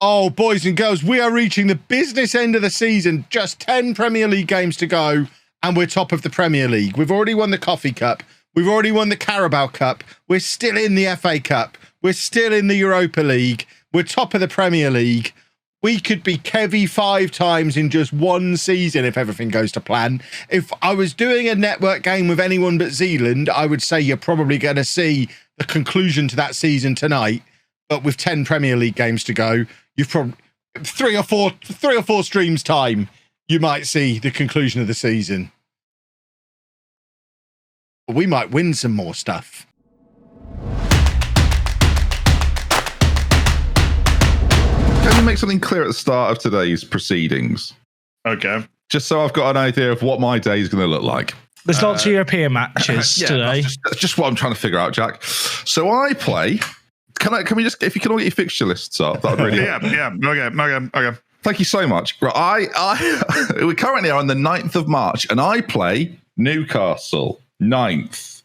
Oh, boys and girls, we are reaching the business end of the season. Just 10 Premier League games to go, and we're top of the Premier League. We've already won the Coffee Cup. We've already won the Carabao Cup. We're still in the FA Cup. We're still in the Europa League. We're top of the Premier League. We could be Kevy 5 times in just one season if everything goes to plan. If I was doing a network game with anyone but Zealand, I would say you're probably going to see the conclusion to that season tonight. But with 10 Premier League games to go, you've probably three or four streams time, you might see the conclusion of the season. But we might win some more stuff. Can you make something clear at the start of today's proceedings? Okay. Just so I've got an idea of what my day is going to look like. There's lots of European matches today. That's just what I'm trying to figure out, Jack. So I play. Can we just, if you can all get your fixture lists up, that would really help. Okay. Thank you so much. Right, we currently are on the 9th of March, and I play Newcastle 9th.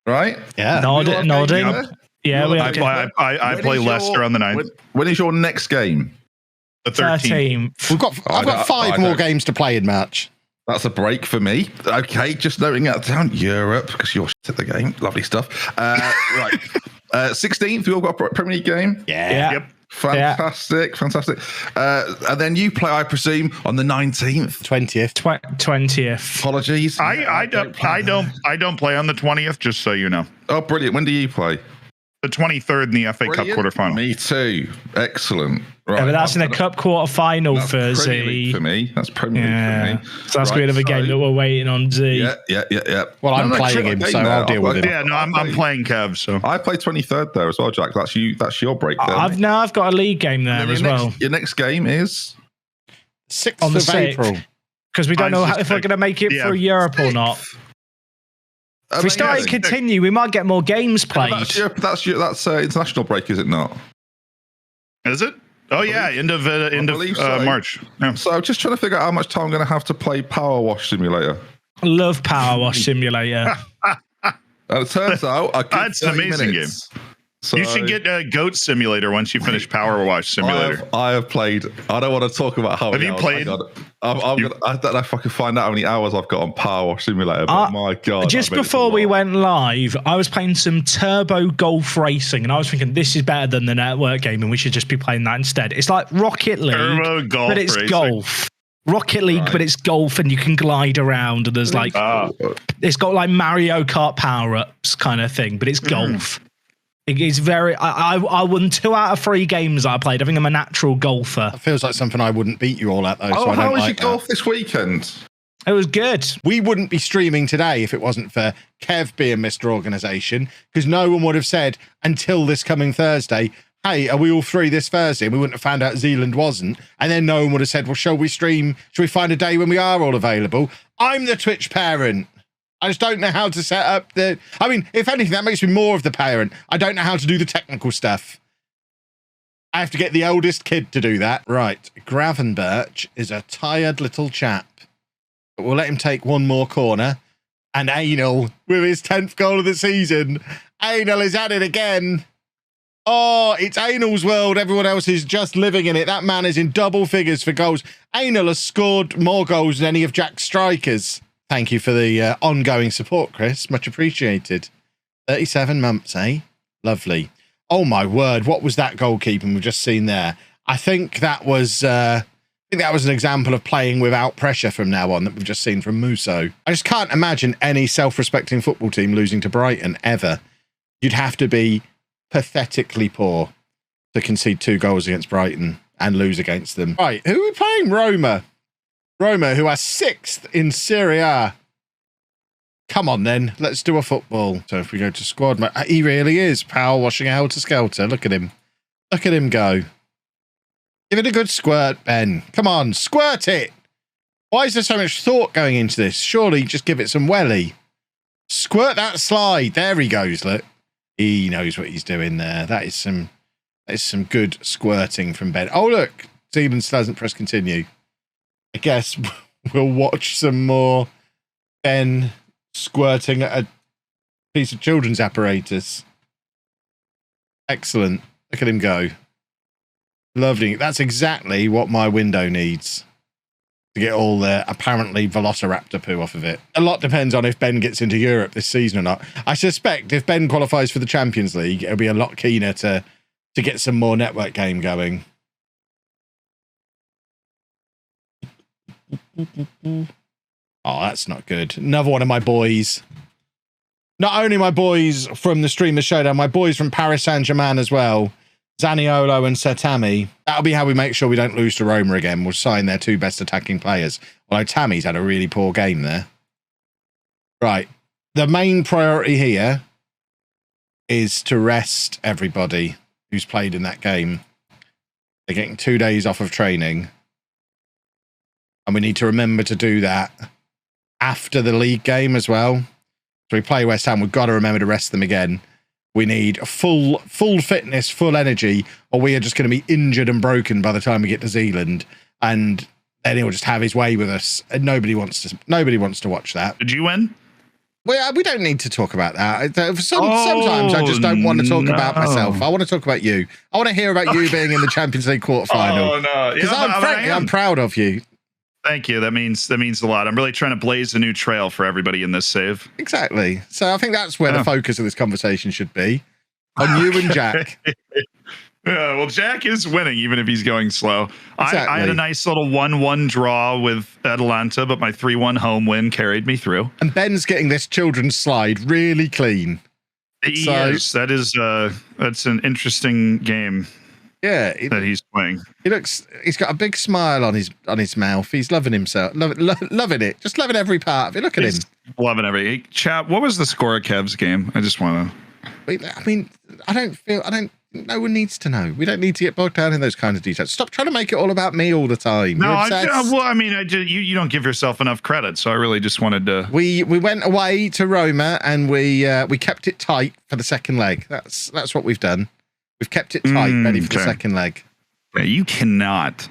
Right? Yeah. Nodding. Yeah, I play Leicester on the 9th. When is your next game? The 13th. I've got 5 more games to play in March. That's a break for me. Okay, just noting that down. Europe, because you're shit at the game. Lovely stuff. Right. 16th, we all got a Premier League game. Yeah. Yep. Fantastic. And then you play, I presume, on the 19th, 20th. 20th. Apologies. I don't play on the 20th, just so you know. Oh, brilliant. When do you play? The 23rd in the FA Cup quarterfinal. Me too. Excellent. Right. Yeah, but that's in the Cup quarterfinal for Z. For me. That's Premier League for me. So that's going to be a game that we're waiting on Z. Yeah. Well, I'm playing him, so I'll deal with it. Yeah, no, I'm playing Kev, so. I play 23rd there as well, Jack. That's your break there. I've got a league game there as well. Your next game is 6th on the of April. Because we don't know if we're going to make it through Europe or not. If we start and continue, we might get more games played. That's international break, is it not? Is it? Oh yeah, end of March. Yeah. So I'm just trying to figure out how much time I'm going to have to play Power Wash Simulator. I love Power Wash Simulator. And it turns out that's an amazing game. So, you should get Goat Simulator once you finish Power Wash Simulator. I have played. I don't want to talk about how. Have you played? I don't know if I can find out how many hours I've got on Power Wash Simulator. But my God! Just before we went live, I was playing some Turbo Golf Racing, and I was thinking this is better than the network game, and we should just be playing that instead. It's like Rocket League, but it's golf. Rocket League, but it's golf, and you can glide around, and there's like it's got like Mario Kart power-ups kind of thing, but it's golf. It's very. I won 2 out of 3 games I played. I think I'm a natural golfer. It feels like something I wouldn't beat you all at though. So how was your golf this weekend? It was good. We wouldn't be streaming today if it wasn't for Kev being Mr. Organisation, because no one would have said until this coming Thursday, hey, are we all free this Thursday? And we wouldn't have found out Zealand wasn't. And then no one would have said, well, shall we stream? Shall we find a day when we are all available? I'm the Twitch parent. I just don't know how to set up the... I mean, if anything, that makes me more of the parent. I don't know how to do the technical stuff. I have to get the eldest kid to do that. Right. Gravenberch is a tired little chap. But we'll let him take one more corner. And Anal, with his 10th goal of the season. Anal is at it again. Oh, it's Anal's world. Everyone else is just living in it. That man is in double figures for goals. Anal has scored more goals than any of Jack's strikers. Thank you for the ongoing support, Chris. Much appreciated. 37 months, eh? Lovely. Oh, my word. What was that goalkeeping we've just seen there? I think that was an example of playing without pressure from now on that we've just seen from Musso. I just can't imagine any self-respecting football team losing to Brighton, ever. You'd have to be pathetically poor to concede 2 goals against Brighton and lose against them. Right, who are we playing? Roma, who are 6th in Serie A. Come on, then. Let's do a football. So if we go to squad, he really is power washing helter skelter. Look at him. Look at him go. Give it a good squirt, Ben. Come on, squirt it. Why is there so much thought going into this? Surely just give it some welly. Squirt that slide. There he goes, look. He knows what he's doing there. That is some good squirting from Ben. Oh, look. Zealand still hasn't pressed continue. I guess we'll watch some more Ben squirting at a piece of children's apparatus. Excellent. Look at him go. Lovely. That's exactly what my window needs to get all the apparently Velociraptor poo off of it. A lot depends on if Ben gets into Europe this season or not. I suspect if Ben qualifies for the Champions League, it'll be a lot keener to get some more network game going. Oh, that's not good. Another one of my boys. Not only my boys from the Streamer Showdown, my boys from Paris Saint-Germain as well. Zaniolo and Sertami. That'll be how we make sure we don't lose to Roma again. We'll sign their 2 best attacking players. Although Tammy's had a really poor game there. Right. The main priority here is to rest everybody who's played in that game. They're getting 2 days off of training. And we need to remember to do that after the league game as well. So we play West Ham, we've got to remember to rest them again. We need full fitness, full energy, or we are just going to be injured and broken by the time we get to Zealand. And then he'll just have his way with us. And nobody wants to watch that. Did you win? Well, we don't need to talk about that. Sometimes I just don't want to talk about myself. I want to talk about you. I want to hear about you being in the Champions League quarterfinal. Oh no! Because I'm proud of you. Thank you. That means a lot. I'm really trying to blaze a new trail for everybody in this save. Exactly. So I think that's where the focus of this conversation should be. On you and Jack. Yeah, well, Jack is winning, even if he's going slow. Exactly. I had a nice little 1-1 draw with Atalanta, but my 3-1 home win carried me through. And Ben's getting this children's slide really clean. Yes, that's an interesting game. Yeah, that he's playing. He's got a big smile on his mouth. He's loving himself, loving it, just loving every part of it. Look at him, loving every chat. What was the score of Kev's game? I just want to. I mean, no one needs to know. We don't need to get bogged down in those kind of details. Stop trying to make it all about me all the time. No, you don't give yourself enough credit. So I really just wanted to. We went away to Roma and we kept it tight for the second leg. That's what we've done. We've kept it tight, ready for the second leg. Yeah, you cannot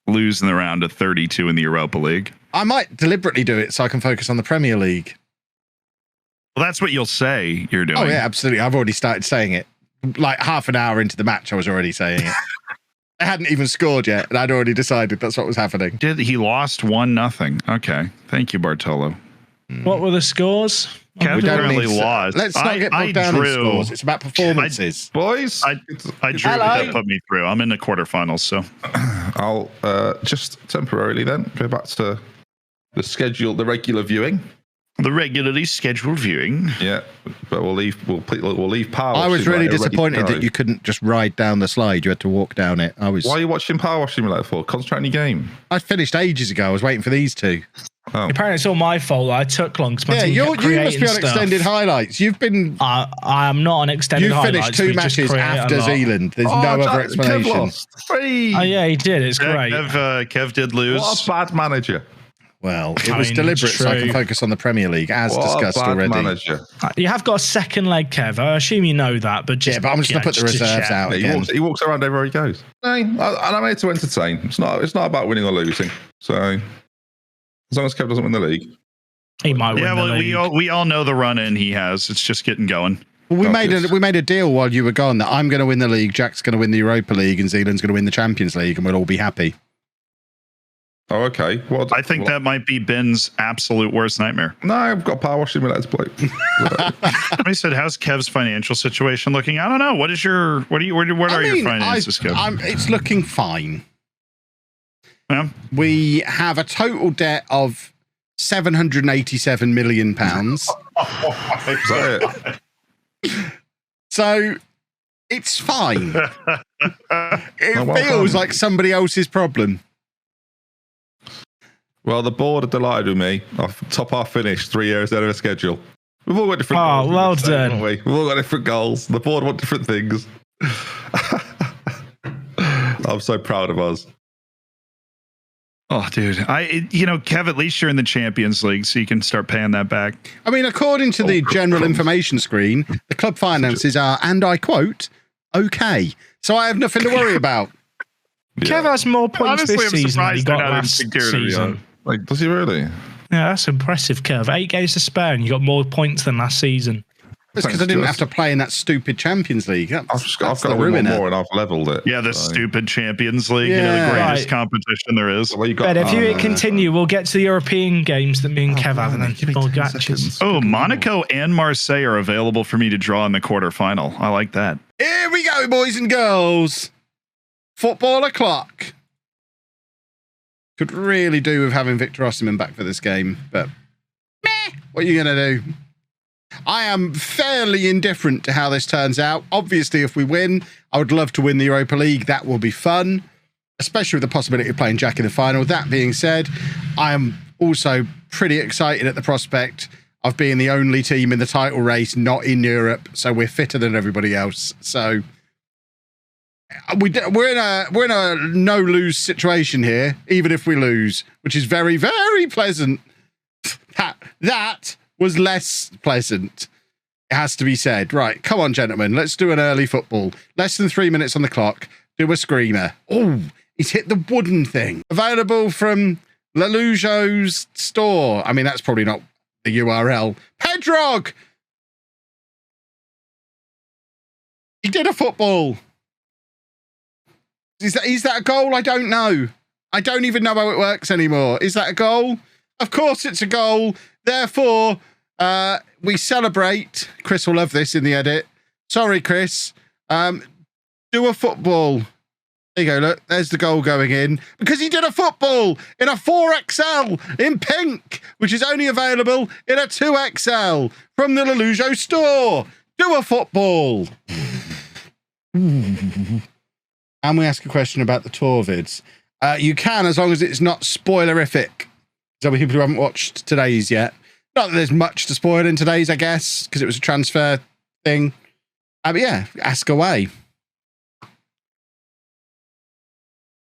lose in the round of 32 in the Europa League. I might deliberately do it so I can focus on the Premier League. Well, that's what you'll say you're doing. Oh, yeah, absolutely. I've already started saying it. Like half an hour into the match, I was already saying it. I hadn't even scored yet, and I'd already decided that's what was happening. He lost 1-0. Okay. Thank you, Bartolo. What were the scores? Kev really lost. Let's not get bogged down in scores. It's about performances. Boys, I drew. That put me through. I'm in the quarterfinals, so I'll just temporarily then go back to the regular viewing. The regularly scheduled viewing. Yeah, but we'll leave power. I was really disappointed that you couldn't just ride down the slide. You had to walk down it. Why are you watching Power Wash Simulator for? Concentrate on your game. I finished ages ago. I was waiting for these two. Oh. Apparently, it's all my fault. I took long. You must be on extended highlights. You've been. I am not on extended highlights. You finished 2 matches after Zealand. There's no other explanation. Kev lost 3. Oh yeah, he did. It's great. Kev did lose. What a bad manager. Well, it was deliberate so I can focus on the Premier League, as discussed already. Manager. You have got a second leg, Kev. I assume you know that, but just but I'm just going to put the reserves out again. He walks around everywhere he goes. And I'm here to entertain. It's not about winning or losing. So as long as Kev doesn't win the league, he might win the league. We all know the run in he has. It's just getting going. Well, we made a deal while you were gone that I'm going to win the league, Jack's going to win the Europa League, and Zealand's going to win the Champions League, and we'll all be happy. Oh, okay. I think that might be Ben's absolute worst nightmare. No, I've got Power Washing Let's play. Somebody said, "How's Kev's financial situation looking?" I don't know. What are your finances, Kev? It's looking fine. Yeah. We have a total debt of £787 million. So it's fine. It feels like somebody else's problem. Well, the board are delighted with me. Top half finished 3 years ahead of schedule. We've all got different goals. Oh, well done. Haven't we? We've all got different goals. The board want different things. I'm so proud of us. Oh, dude. Kev, at least you're in the Champions League, so you can start paying that back. I mean, according to the general information screen, the club finances are, and I quote, okay. So I have nothing to worry about. Yeah. Kev has more points Honestly, this season than he got last season. Like, does he really? Yeah, that's impressive, Kev. 8 games to spare, and you got more points than last season. It's because I didn't have to play in that stupid Champions League. I've got to win more and I've leveled it. Yeah, the stupid Champions League, the greatest competition there is. Well, but if you continue, we'll get to the European games that me and Kev have, and then we'll matches. Oh, Monaco and Marseille are available for me to draw in the quarterfinal. I like that. Here we go, boys and girls. Football o'clock. Could really do with having Victor Osimhen back for this game, but what are you going to do? I am fairly indifferent to how this turns out. Obviously, if we win, I would love to win the Europa League. That will be fun, especially with the possibility of playing Jack in the final. That being said, I am also pretty excited at the prospect of being the only team in the title race not in Europe, so we're fitter than everybody else. So we're in a no-lose situation here, even if we lose, which is very, very pleasant. That was less pleasant, it has to be said. Right, come on, gentlemen. Let's do an early football. Less than 3 minutes on the clock. Do a screamer. Oh, he's hit the wooden thing. Available from LOLLUJO's store. I mean, that's probably not the URL. Pedrog! He did a football. Is that a goal? I don't know. I don't even know how it works anymore. Is that a goal? Of course it's a goal. Therefore, we celebrate. Chris will love this in the edit. Sorry, Chris. Do a football. There you go, look. There's the goal going in. Because he did a football in a 4XL in pink, which is only available in a 2XL from the LOLLUJO store. Do a football. And we ask a question about the tour vids. You can, as long as it's not spoilerific. So people who haven't watched today's yet. Not that there's much to spoil in today's, I guess, because it was a transfer thing. But yeah, ask away.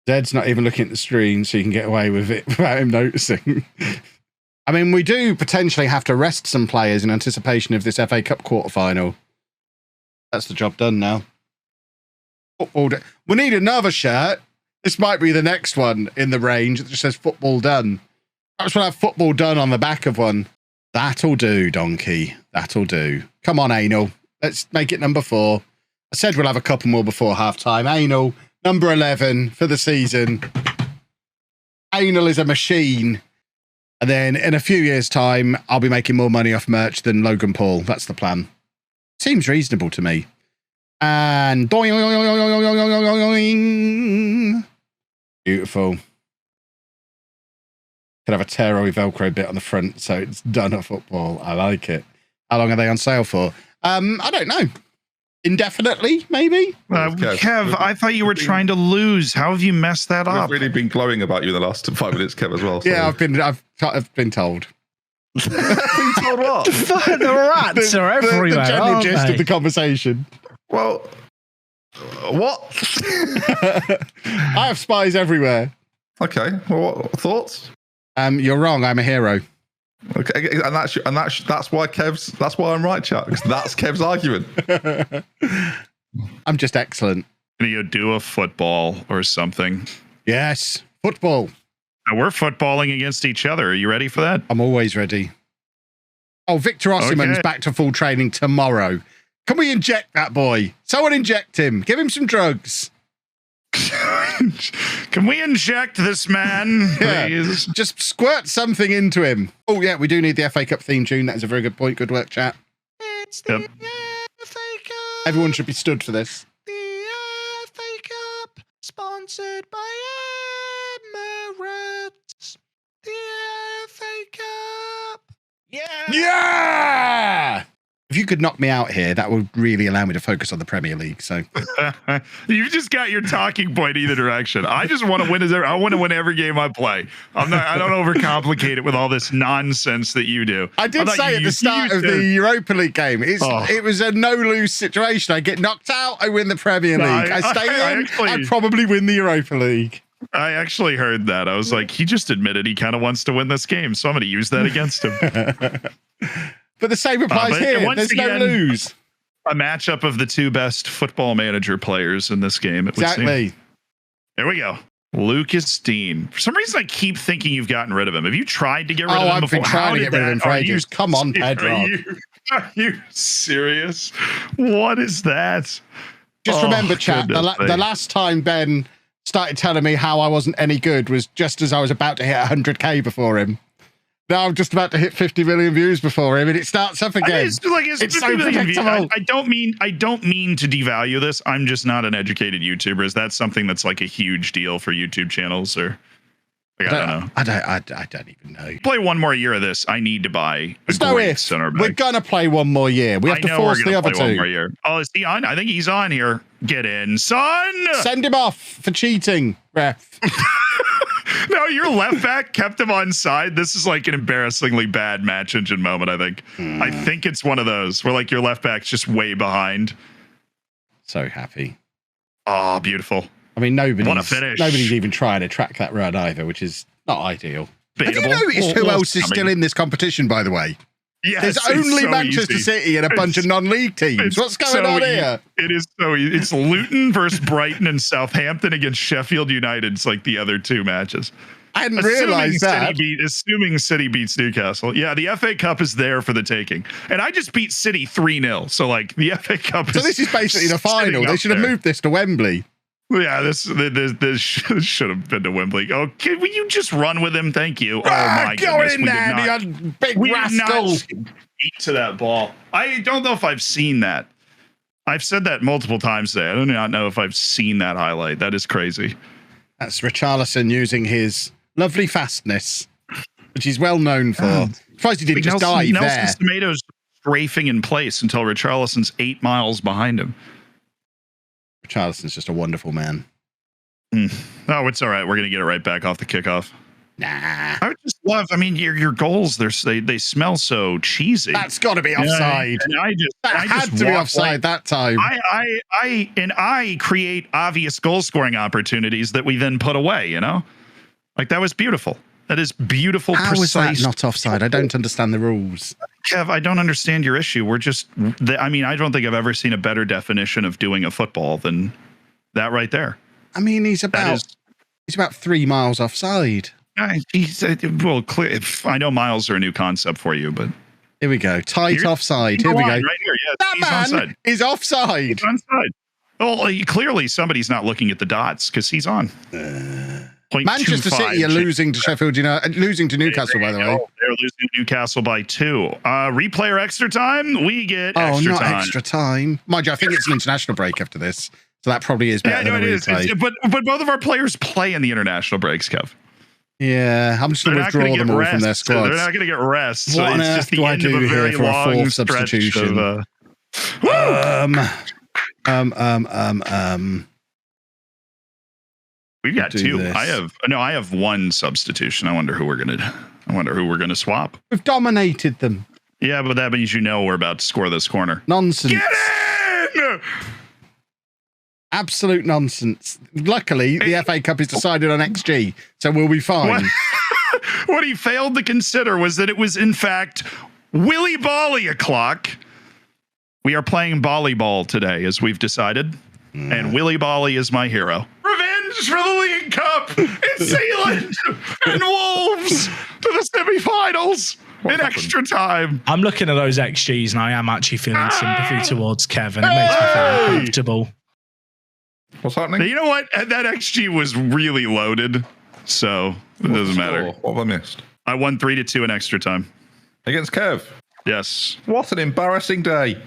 Zed's not even looking at the screen, so you can get away with it without him noticing. I mean, we do potentially have to rest some players in anticipation of this FA Cup quarterfinal. That's the job done now. Football. We need another shirt. This might be the next one in the range that just says football done. Perhaps we'll have football done on the back of one. That'll do, Donkey. That'll do. Come on, Anal. Let's make it number 4. I said we'll have a couple more before half-time. Anal, number 11 for the season. Anal is a machine. And then in a few years' time, I'll be making more money off merch than Logan Paul. That's the plan. Seems reasonable to me. And doing. Beautiful. Could have a tearaway Velcro bit on the front, so it's done at football. I like it. How long are they on sale for? I don't know. Indefinitely, maybe? Kev, I thought you were trying to lose. How have you messed that up? I've really been glowing about you in the last 5 minutes, Kev, as well. So. Yeah, I've been told. Been told what? The rats are everywhere. The general gist of the conversation. Well, what? I have spies everywhere. Okay. Well, what thoughts? You're wrong. I'm a hero. Okay, and that's why that's why I'm right, chat. Because that's Kev's argument. I'm just excellent. Can you do a football or something? Yes, football. Now we're footballing against each other. Are you ready for that? I'm always ready. Oh, Victor Osimhen's back to full training tomorrow. Can we inject that boy? Someone inject him. Give him some drugs. Can we inject this man, please? Yeah, just squirt something into him. Oh, yeah, we do need the FA Cup theme tune. That is a very good point. Good work, chat. It's the FA Cup. Everyone should be stood for this. The FA Cup, sponsored by Emirates. The FA Cup. Yeah! Yeah! If you could knock me out here, that would really allow me to focus on the Premier League. So you've just got your talking point either direction. I just want to win. I want to win every game I play. I don't overcomplicate it with all this nonsense that you do. I did say at the start of the Europa League game, it was a no-lose situation. I get knocked out, I win the Premier League. I stay in, I probably win the Europa League. I actually heard that. I was like, he just admitted he kind of wants to win this game, so I'm going to use that against him. But the same applies here. There's no lose. A matchup of the two best football manager players in this game. It would seem. Exactly. Here we go. Lucas Dean. For some reason, I keep thinking you've gotten rid of him. Have you tried to get rid of him before? I've been trying to get rid of him for ages. Come on, Pedro. Are you serious? What is that? Just remember, chat, the last time Ben started telling me how I wasn't any good was just as I was about to hit 100K before him. Now I'm just about to hit 50 million views before him, and it starts up again. It's so predictable. I don't mean to devalue this. I'm just not an educated YouTuber. Is that something that's like a huge deal for YouTube channels, or like, I don't know? I don't even know. Play one more year of this. I need to buy. There's no if. We're gonna play one more year. We have to force the other two. One more year. Oh, is he on? I think he's on here. Get in, son. Send him off for cheating, ref. No, your left back kept him on side. This is like an embarrassingly bad match engine moment, I think. I think it's one of those where like your left back's just way behind. So happy. Oh, beautiful. I mean, nobody's even trying to track that run either, which is not ideal. Have you noticed who else is still in this competition, by the way? Yes, there's only Manchester City and a bunch of non-league teams. What's going on here? It is so easy. It's Luton versus Brighton and Southampton against Sheffield United. It's like the other two matches. I hadn't realized that. Assuming City beats Newcastle. Yeah, the FA Cup is there for the taking. And I just beat City 3-0. So, like, the FA Cup is... So this is basically the final. They should have moved this to Wembley. Yeah, this should have been to Wembley. Oh, will you just run with him? Thank you. Oh, my go goodness. In there, you big rascal. Beat to that ball. I don't know if I've seen that. I've said that multiple times today. I do not know if I've seen that highlight. That is crazy. That's Richarlison using his lovely fastness, which he's well known for. Surprised he didn't just dive there. Nelson's tomatoes strafing in place until Richarlison's 8 miles behind him. Richarlison's just a wonderful man. Oh, it's all right. We're going to get it right back off the kickoff. Nah. I just love, I mean, your goals, they smell so cheesy. That's got to be offside. That had to be offside that time. I create obvious goal scoring opportunities that we then put away, you know? Like, that was beautiful. That is beautiful, How precise. How is that not offside? I don't understand the rules. Kev, I don't understand your issue. I don't think I've ever seen a better definition of doing a football than that right there. I mean, he's about 3 miles offside. Well, clear. I know miles are a new concept for you, but here we go. Tight offside. Here we go. Right here. Yes, that man is offside. He's onside. Well, clearly somebody's not looking at the dots because he's on. Manchester City are losing to Sheffield United, losing to Newcastle, by the way. They're losing to Newcastle by 2. Replay or extra time? We get extra time. Extra time. Mind you, I think it's an international break after this, so that probably is better than a replay. But both of our players play in the international breaks, Kev. Yeah, I'm just going to withdraw them all from their squads. They're not going to get rest. What on earth do I do here for a fourth substitution? We've got 2. This. I have 1 substitution. I wonder who we're gonna swap. We've dominated them. Yeah, but that means we're about to score this corner. Nonsense. Get in! Absolute nonsense. Luckily, the FA Cup is decided on XG, so we'll be fine. What he failed to consider was that it was, in fact, Willy Bally o'clock. We are playing volleyball today, as we've decided, and Willy Bally is my hero. Revenge for the League Cup! It's Zealand and Wolves to the semi-finals in extra time. I'm looking at those XGs, and I am actually feeling sympathy towards Kevin. It makes me feel uncomfortable. What's happening? You know what? That XG was really loaded, so it doesn't matter. What have I missed? I won 3-2 in extra time. Against Kev? Yes. What an embarrassing day.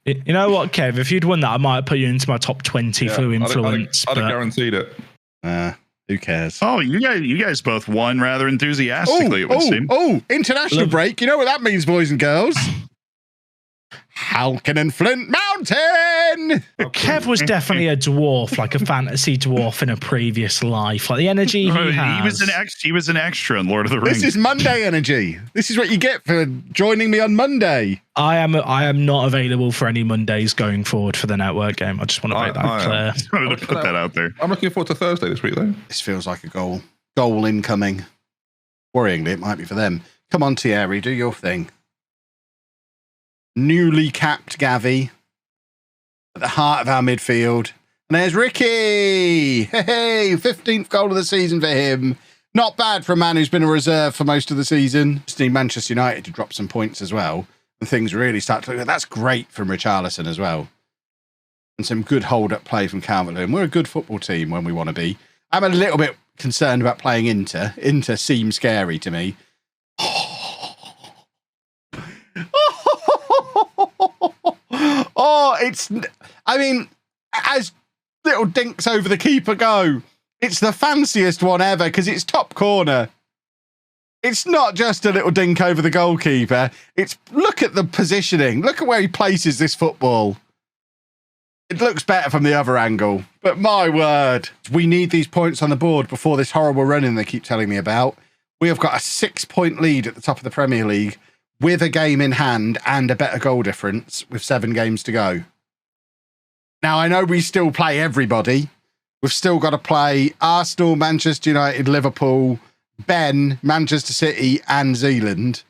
You know what, Kev? If you'd won that, I might have put you into my top 20 flu influence. I'd have guaranteed it. Who cares? Oh, you guys both won rather enthusiastically, it would seem. International break. You know what that means, boys and girls? Halkin and Flint Mountain. Kev was definitely a dwarf, like a fantasy dwarf in a previous life. Like the energy he has. He was an extra in Lord of the Rings. This is Monday energy. This is what you get for joining me on Monday. I am not available for any Mondays going forward for the network game. I just want to make that clear. I wanted to put that out there. I'm looking forward to Thursday this week, though. This feels like a goal. Goal incoming. Worryingly, it might be for them. Come on, Thierry, do your thing. Newly capped Gavi at the heart of our midfield, And there's Ricky. Hey, 15th goal of the season for him. Not bad for a man who's been a reserve for most of the season. Just need Manchester United to drop some points as well. And things really start to look. That's great from Richarlison as well. And some good hold-up play from Calvert-Lewin. We're a good football team when we want to be. I'm a little bit concerned about playing Inter. Inter seems scary to me. As little dinks over the keeper go, it's the fanciest one ever because it's top corner. It's not just a little dink over the goalkeeper. Look at the positioning. Look at where he places this football. It looks better from the other angle, but my word, we need these points on the board before this horrible run-in they keep telling me about. We have got a 6-point lead at the top of the Premier League with a game in hand and a better goal difference with 7 games to go. Now, I know we still play everybody. We've still got to play Arsenal, Manchester United, Liverpool, Ben, Manchester City, and Zealand.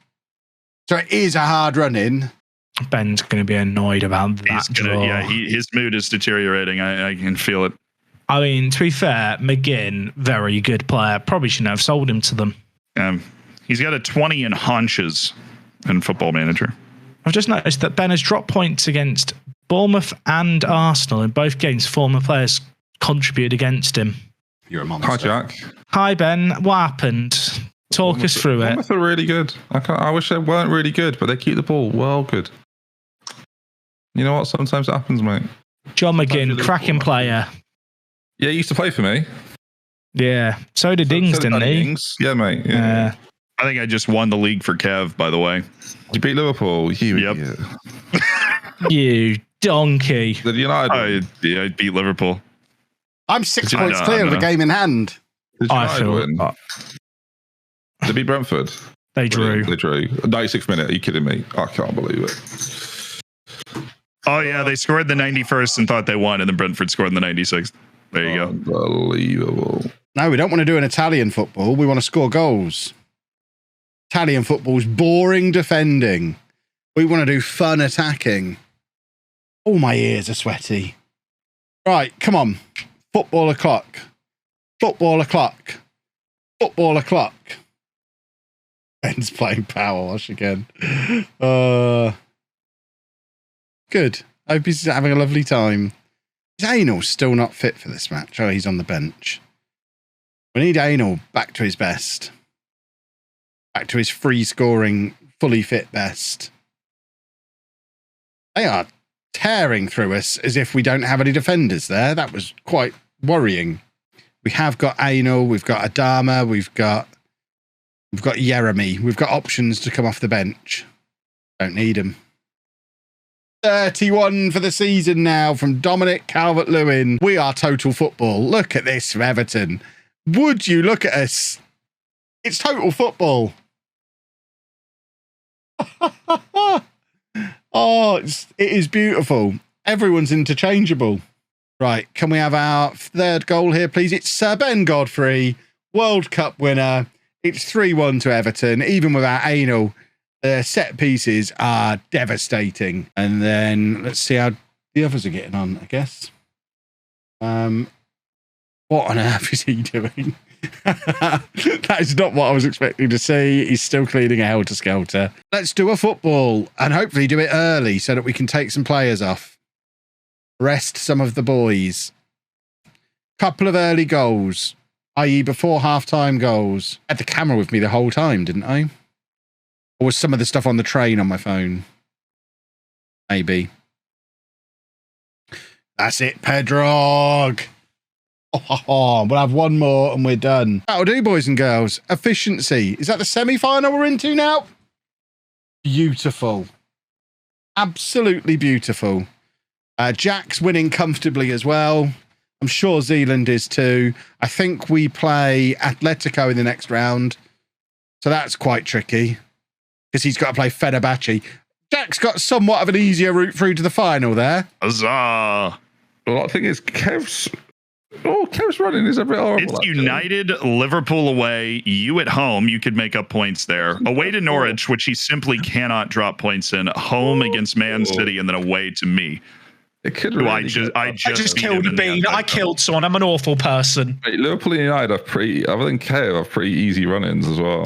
So it is a hard run-in. Ben's going to be annoyed about that draw. Yeah, his mood is deteriorating. I can feel it. I mean, to be fair, McGinn, very good player. Probably shouldn't have sold him to them. He's got a 20 in haunches in Football Manager. I've just noticed that Ben has dropped points against Bournemouth and Arsenal. In both games, former players contributed against him. You're a monster. Hi, Jack. Hi, Ben. What happened? Talk us through it. Bournemouth are really good. I wish they weren't really good, but they keep the ball well good. You know what? Sometimes it happens, mate. John McGinn, cracking player. Yeah, he used to play for me. Yeah. So did Ings, didn't he? Ings. Yeah, mate. Yeah. I think I just won the league for Kev, by the way. You beat Liverpool. Yep. You donkey. The United. I beat Liverpool. I'm 6 points clear of the game in hand. I feel They beat Brentford. They drew. 96th minute. Are you kidding me? I can't believe it. Oh, yeah. They scored the 91st and thought they won, and then Brentford scored in the 96th. There you go. Unbelievable. No, we don't want to do an Italian football. We want to score goals. Italian football's boring defending. We want to do fun attacking. All my ears are sweaty. Right, come on. Football o'clock. Football o'clock. Football o'clock. Ben's playing Power Wash again. Good. I hope he's having a lovely time. Is Anal still not fit for this match? Oh, he's on the bench. We need Anal back to his best. Back to his free scoring, fully fit best. They are tearing through us as if we don't have any defenders there. That was quite worrying. We have got Anal, we've got Adama, we've got Jeremy. We've got options to come off the bench. Don't need them. 31 for the season now from Dominic Calvert-Lewin. We are total football. Look at this from Everton. Would you look at us? It's total football. It is beautiful. Everyone's interchangeable. Right, can we have our third goal here, please? It's Sir Ben Godfrey, World Cup winner. It's 3-1 to Everton, even without Anal. Set pieces are devastating. And then let's see how the others are getting on, I guess. What on earth is he doing? That is not what I was expecting to see. He's still cleaning a helter-skelter. Let's do a football and hopefully do it early so that we can take some players off. Rest some of the boys. Couple of early goals, i.e. before half-time goals. I had the camera with me the whole time, didn't I? Or was some of the stuff on the train on my phone? Maybe. That's it, Pedrog. We'll have one more and we're done. That'll do, boys and girls. Efficiency. Is that the semi-final we're into now? Beautiful. Absolutely beautiful. Jack's winning comfortably as well. I'm sure Zealand is too. I think we play Atletico in the next round. So that's quite tricky because he's got to play Fenerbahce. Jack's got somewhat of an easier route through to the final there. Huzzah. Well, I think it's Kev's running is a bit horrible. It's United, Liverpool away, you at home. You could make up points there. Away to Norwich, which he simply cannot drop points in. Home against Man City, and then away to me. It could Who really I just beat killed him a in the bean. FA I Cup. killed someone. I'm an awful person. Wait, Liverpool and United have other than Kiev, have pretty easy run-ins as well.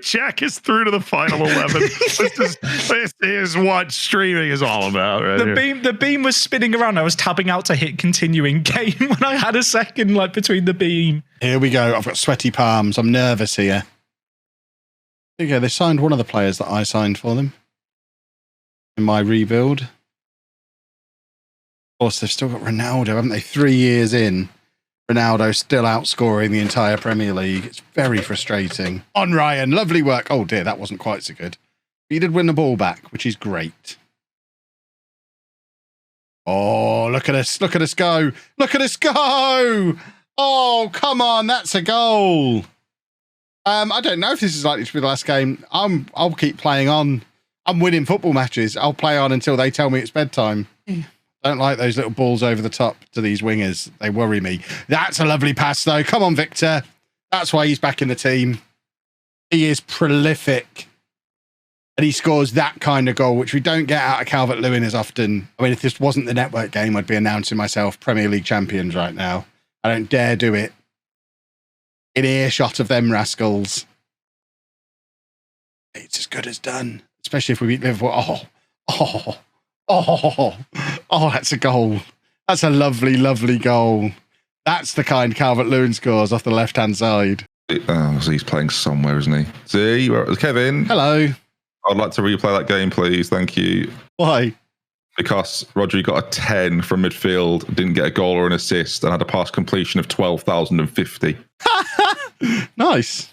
Jack is through to the final 11. This is what streaming is all about, right? The beam was spinning around. I was tabbing out to hit continuing game when I had a second between the beam. Here we go. I've got sweaty palms. I'm nervous here. There you go. They signed one of the players that I signed for them in my rebuild. Of course, they've still got Ronaldo, haven't they? 3 years in. Ronaldo still outscoring the entire Premier League. It's very frustrating. On Ryan, lovely work. Oh dear, that wasn't quite so good. But you did win the ball back, which is great. Oh, look at us. Look at us go. Look at us go. Oh, come on. That's a goal. I don't know if this is likely to be the last game. I'll keep playing on. I'm winning football matches. I'll play on until they tell me it's bedtime. Don't like those little balls over the top to these wingers. They worry me. That's a lovely pass, though. Come on, Victor. That's why he's back in the team. He is prolific. And he scores that kind of goal, which we don't get out of Calvert-Lewin as often. I mean, if this wasn't the network game, I'd be announcing myself Premier League champions right now. I don't dare do it. In earshot of them rascals. It's as good as done. Especially if we beat Liverpool. Oh, that's a goal. That's a lovely, lovely goal. That's the kind Calvert-Lewin scores off the left-hand side. Oh, so he's playing somewhere, isn't he? See, Kevin. Hello. I'd like to replay that game, please. Thank you. Why? Because Rodri got a 10 from midfield, didn't get a goal or an assist, and had a pass completion of 12,050. Nice.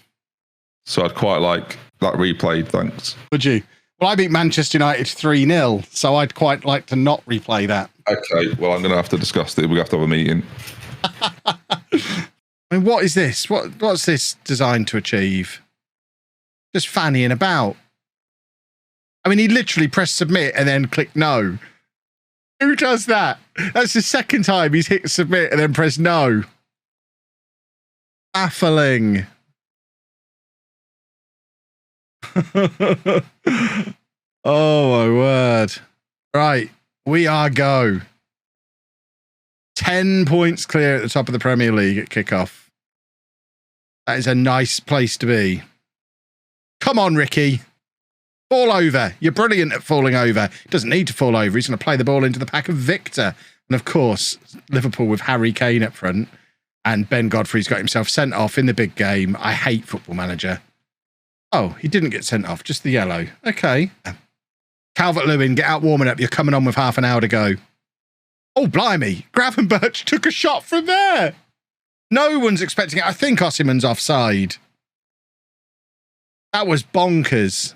So I'd quite like that replayed, thanks. Would you? Well, I beat Manchester United 3-0, so I'd quite like to not replay that. Okay, well, I'm going to have to discuss it. We have to have a meeting. I mean, what is this? What's this designed to achieve? Just fannying about. I mean, he literally pressed submit and then clicked no. Who does that? That's the second time he's hit submit and then pressed no. Baffling. Oh, my word. Right, we are go. 10 points clear at the top of the Premier League at kickoff. That is a nice place to be. Come on, Ricky. Fall over. You're brilliant at falling over. He doesn't need to fall over. He's going to play the ball into the pack of Victor. And of course, Liverpool with Harry Kane up front. And Ben Godfrey's got himself sent off in the big game. I hate Football Manager. Oh, he didn't get sent off, just the yellow. Okay. Calvert-Lewin, get out warming up. You're coming on with half an hour to go. Oh, blimey. Gravenberch took a shot from there. No one's expecting it. I think Osimhen's offside. That was bonkers.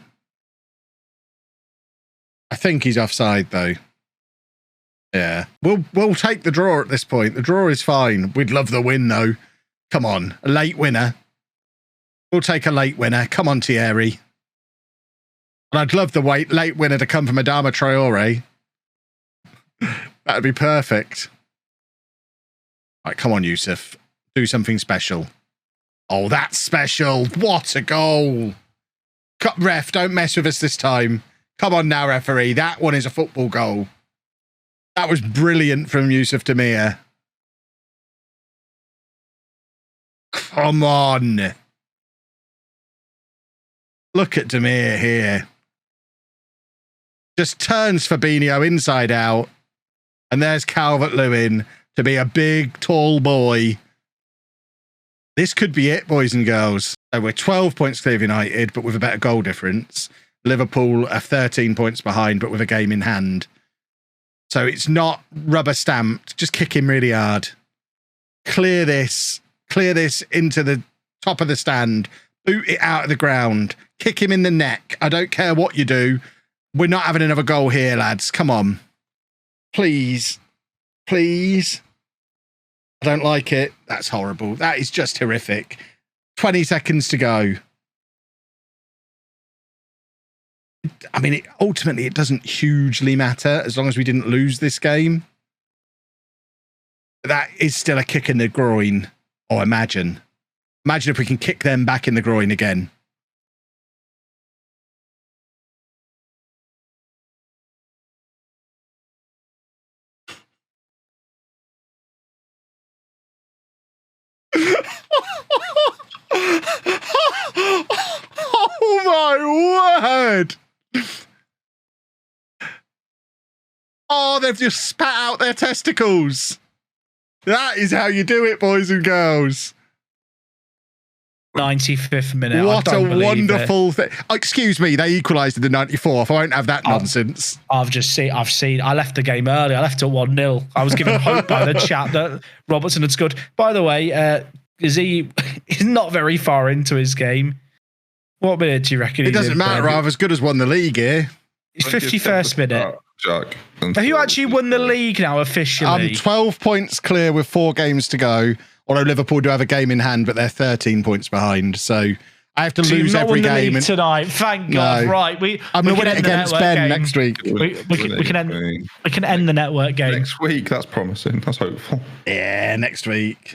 I think he's offside, though. Yeah. We'll take the draw at this point. The draw is fine. We'd love the win, though. Come on. A late winner. We'll take a late winner. Come on, Thierry. And I'd love the late winner to come from Adama Traore. That'd be perfect. Right, come on, Yusuf. Do something special. Oh, that's special. What a goal. Ref, don't mess with us this time. Come on now, referee. That one is a football goal. That was brilliant from Yusuf Demir. Come on. Look at Demir here. Just turns Fabinho inside out. And there's Calvert-Lewin to be a big, tall boy. This could be it, boys and girls. So we're 12 points clear of United, but with a better goal difference. Liverpool are 13 points behind, but with a game in hand. So it's not rubber stamped. Just kick him really hard. Clear this into the top of the stand. Boot it out of the ground. Kick him in the neck. I don't care what you do. We're not having another goal here, lads. Come on. Please. Please. I don't like it. That's horrible. That is just horrific. 20 seconds to go. I mean, ultimately, it doesn't hugely matter as long as we didn't lose this game. That is still a kick in the groin. Oh, imagine. Imagine if we can kick them back in the groin again. my word. Oh, they've just spat out their testicles. That is how you do it, boys and girls. 95th minute. What a wonderful thing. Excuse me, they equalised in the 94th. I won't have that nonsense. I've seen. I left the game early. I left at 1-0. I was given hope by the chat that Robertson had scored. By the way, he's not very far into his game. What minute do you reckon? It doesn't matter. I've as good as won the league here. It's 51st minute. Jack. Have you actually won the league now officially? I'm 12 points clear with 4 games to go. Although Liverpool do have a game in hand, but they're 13 points behind. So I have to lose every game tonight. Thank God. No. Right, I'm going to win it against Ben next week. We can end the network game next week. That's promising. That's hopeful. Yeah, next week.